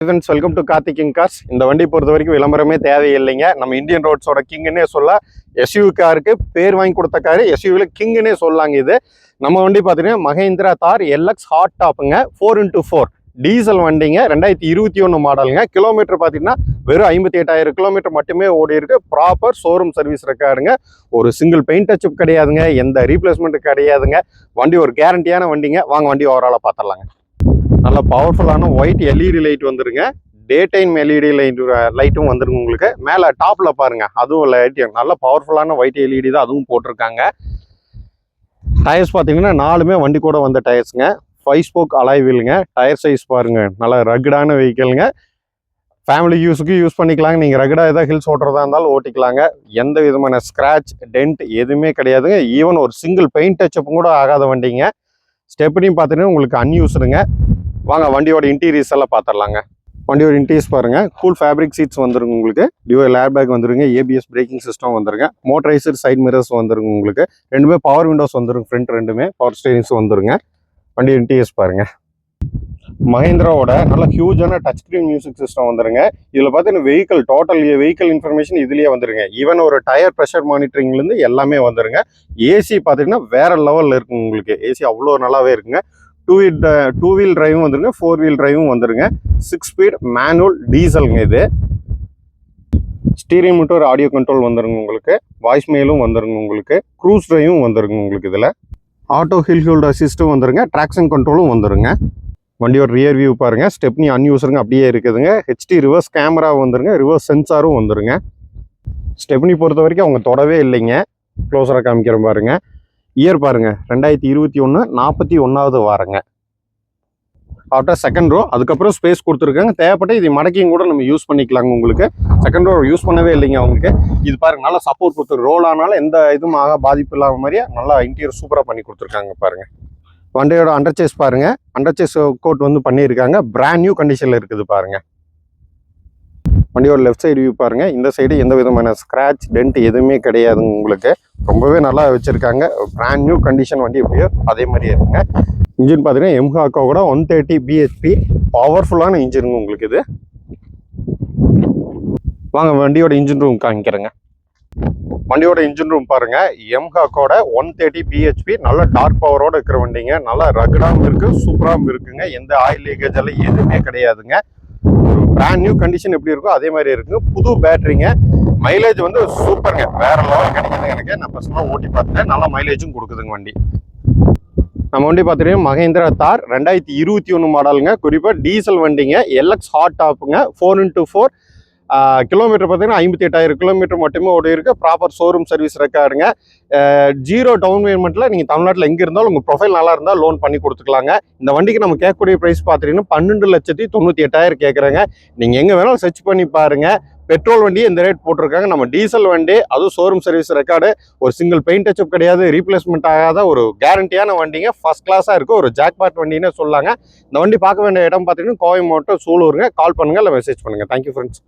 Friends, welcome to Karthik king cars. இந்த வண்டி பொறுத்த வரைக்கும் விளம்பரமே தேவையில்லைங்க. நம்ம இந்தியன் ரோட்ஸோட கிங்னே சொல்ல, எஸ்யூவி காருக்கு பேர் வாங்கி கொடுத்த காரு, எஸ்யூவில கிங்னே சொல்லாங்க. இது நம்ம வண்டி பார்த்தீங்கன்னா மஹேந்திரா தார் எல்எக்ஸ் ஹாட் டாப்புங்க, 4x4 டீசல் வண்டிங்க. 2021 மாடலுங்க. கிலோமீட்டர் பார்த்தீங்கன்னா வெறும் 58,000 கிலோமீட்டர் மட்டுமே ஓடி இருக்கு. ப்ராப்பர் ஷோரூம் சர்வீஸ் இருக்காருங்க. ஒரு சிங்கிள் பெயிண்ட் டச்சப் கிடையாதுங்க, எந்த ரீப்ளேஸ்மெண்ட் கிடையாதுங்க. வண்டி ஒரு கேரண்டியான வண்டிங்க. வாங்க வண்டி ஓவராலாக பார்த்துடலாங்க. நல்ல பவர்ஃபுல்லான ஒயிட் எல்இடி லைட் வந்துருங்க. டே டைம் எல்இடி லைட்டும் வந்துருங்க. உங்களுக்கு மேலே டாப்பில் பாருங்க, அதுவும் லைட் நல்ல பவர்ஃபுல்லான ஒயிட் எல்இடி தான், அதுவும் போட்டிருக்காங்க. டயர்ஸ் பார்த்தீங்கன்னா 4மே வண்டி கூட வந்த டயர்ஸுங்க. 5 ஸ்போக் அலாய் வீலுங்க. டயர் சைஸ் பாருங்க, நல்ல ரக்கடான வெஹிக்கிளுங்க. ஃபேமிலி யூஸுக்கு யூஸ் பண்ணிக்கலாங்க. நீங்கள் ரக்கடாக ஏதாவது ஹில்ஸ் ஓட்டுறதா இருந்தாலும் ஓட்டிக்கலாங்க. எந்த விதமான ஸ்க்ராட்ச் டென்ட் எதுவுமே கிடையாதுங்க. ஈவன் ஒரு சிங்கிள் பெயிண்ட் டச்சப்பும் கூட ஆகாத வண்டிங்க. ஸ்டெப்னியும் பார்த்தீங்கன்னா உங்களுக்கு அன்யூஸ்டுங்க. வாங்க வண்டியோட இன்டீரியர்ஸ் எல்லாம் பார்த்துடலாங்க. வண்டியோட இன்டீரியர்ஸ் பாருங்க, கூல் ஃபேப்ரிக் சீட்ஸ் வந்துருங்க. உங்களுக்கு டியூவல் ஏர் பேக் வந்துருங்க. ஏபிஎஸ் பிரேக்கிங் சிஸ்டம் வந்துருங்க. மோட்டரைசர் சைட் மிரர்ஸ் வந்துருங்க. உங்களுக்கு ரெண்டுமே பவர் விண்டோஸ் வந்துருங்க. ஃப்ரண்ட் ரெண்டுமே பவர் ஸ்டீரிங்ஸ் வந்துருங்க. வண்டி இன்டீரியர்ஸ் பாருங்க. மஹேந்திராவோட நல்ல ஹியூஜான டச் ஸ்கிரீன் மியூசிக் சிஸ்டம் வந்துருங்க. இதில் பார்த்தீங்கன்னா டோட்டல் வெஹிக்கல் இன்ஃபர்மேஷன் இதுலேயே வந்துருங்க. ஈவன் ஒரு டயர் ப்ரெஷர் மானிட்டரிங்லேருந்து எல்லாமே வந்துருங்க. ஏசி பார்த்தீங்கன்னா வேற லெவலில் இருக்குங்க. உங்களுக்கு ஏசி அவ்வளோ நல்லாவே இருக்குங்க. டூ வீல் டிரைவும் வந்துருங்க, 4 வீல் டிரைவும் வந்துருங்க. 6 ஸ்பீட் மேனுவல் டீசலுங்க இது. ஸ்டீரிங் மட்டும் ஒரு ஆடியோ கண்ட்ரோல் வந்துருங்க. உங்களுக்கு வாய்ஸ் மெயிலும் வந்துருங்க. உங்களுக்கு க்ரூஸ் டிரைவும் வந்துருங்க. உங்களுக்கு இதில் ஆட்டோ ஹில் ஹோல்ட் அசிஸ்ட்டும் வந்துருங்க. ட்ராக்ஷன் கண்ட்ரோலும் வந்துருங்க. வண்டியோட ரியர் வியூ பாருங்க, ஸ்டெப்னி அன்யூஸருங்க அப்படியே இருக்குதுங்க. ஹெச்டி ரிவர்ஸ் கேமரா வந்துருங்க. ரிவர்ஸ் சென்சாரும் வந்துருங்க. ஸ்டெப்னி பொறுத்த வரைக்கும் அவங்க தொடவே இல்லைங்க. க்ளோஸராக காமிக்கிற பாருங்க. இயர் பாருங்க, 2021 41வது வாரங்க. ஆஃப்டர் செகண்ட் ரோ, அதுக்கப்புறம் ஸ்பேஸ் கொடுத்துருக்காங்க. தேவைப்பட்ட இது மடக்கியும் கூட நம்ம யூஸ் பண்ணிக்கலாங்க. உங்களுக்கு செகண்ட் ரோ யூஸ் பண்ணவே இல்லைங்க அவங்களுக்கு. இது பாருங்க, நல்லா சப்போர்ட் கொடுத்துருக்கு. ரோல் ஆனாலும் எந்த இதுவும் பாதிப்பு இல்லாத மாதிரியே நல்லா இன்டீரியர் சூப்பராக பண்ணி கொடுத்துருக்காங்க பாருங்க. வண்டியோட அண்டர்சேஸ் பாருங்க, அண்டர்சேஸ் கோட் வந்து பண்ணியிருக்காங்க. பிராண்ட் நியூ கண்டிஷனில் இருக்குது பாருங்க. வண்டியோட லெஃப்ட் சைடு வியூ பாருங்க. இந்த சைடு எந்த விதமான ஸ்கிராட்ச் டென்ட் எதுவுமே கிடையாதுங்க. உங்களுக்கு ரொம்பவே நல்லா வச்சிருக்காங்க. பிராண்ட் நியூ கண்டிஷன் வண்டி எப்படியோ அதே மாதிரியே இருக்குங்க. இன்ஜின் பார்த்தீங்கன்னா எம்ஹாக்கோட 130 பிஹெச்பி பவர்ஃபுல்லான இன்ஜினுங்க உங்களுக்கு இது. வாங்க வண்டியோட இன்ஜின் ரூம் காமிக்கிறேங்க. வண்டியோட இன்ஜின் ரூம் பாருங்க, எம்ஹாக்கோட 130 பிஹெச்பி நல்ல டார்க் பவரோட இருக்கிற வண்டிங்க. நல்லா ரகடாகவும் இருக்கு, சூப்பராகவும் இருக்குங்க. எந்த ஆயில் லீக்கேஜ் எல்லாம் எதுவுமே கிடையாதுங்க. ஒரு பிராண்ட் நியூ கண்டிஷன் எப்படி இருக்கோ அதே மாதிரி இருக்குங்க. புது பேட்டரிங்க. மைலேஜ் வந்து சூப்பருங்க, வேற லெவல் கிடைக்குதுங்க. எனக்கு நான் பர்சனலாக ஓட்டி பார்த்துட்டேன். நல்ல மைலேஜும் கொடுக்குதுங்க வண்டி. நம்ம வண்டி பார்த்துட்டீங்கன்னா மஹேந்திரா தார் 2021 மாடலுங்க. குறிப்பாக டீசல் வண்டிங்க. LX hot டாப்புங்க. 4x4 கிலோமீட்டர் பார்த்தீங்கன்னா 58,000 கிலோமீட்டர் மட்டுமே ஓடி இருக்கு. ப்ராப்பர் ஷோரூம் சர்வீஸ் ரெக்கார்டுங்க. 0 டவுன் பேமெண்ட்டில் நீங்கள் தமிழ்நாட்டில் எங்கே இருந்தாலும் உங்கள் ப்ரொஃபைல் நல்லா இருந்தால் லோன் பண்ணி கொடுத்துக்கலாங்க. இந்த வண்டிக்கு நம்ம கேட்கக்கூடிய ப்ரைஸ் பார்த்தீங்கன்னா 12,98,000 கேட்குறாங்க. நீங்கள் எங்கே வேணாலும் சர்ச் பண்ணி பாருங்கள். பெட்ரோல் வண்டி இந்த ரேட் போட்டிருக்காங்க. நம்ம டீசல் வண்டி, அதுவும் ஷோரூம் சர்வீஸ் ரெக்கார்டு, ஒரு சிங்கிள் பெயிண்ட் டச்சப் கிடையாது, ரீப்ளேஸ்மெண்ட் ஆகாத ஒரு கேரண்டியான வண்டிங்க. ஃபர்ஸ்ட் கிளாஸாக இருக்கும். ஒரு ஜாக்பாட் வண்டின்னு சொல்லாங்க. இந்த வண்டி பார்க்க வேண்டிய இடம் பார்த்தீங்கன்னா கோயம்புத்தூர் சூலூருங்க. கால் பண்ணுங்கள் இல்லை மெசேஜ் பண்ணுங்கள். Thank you friends.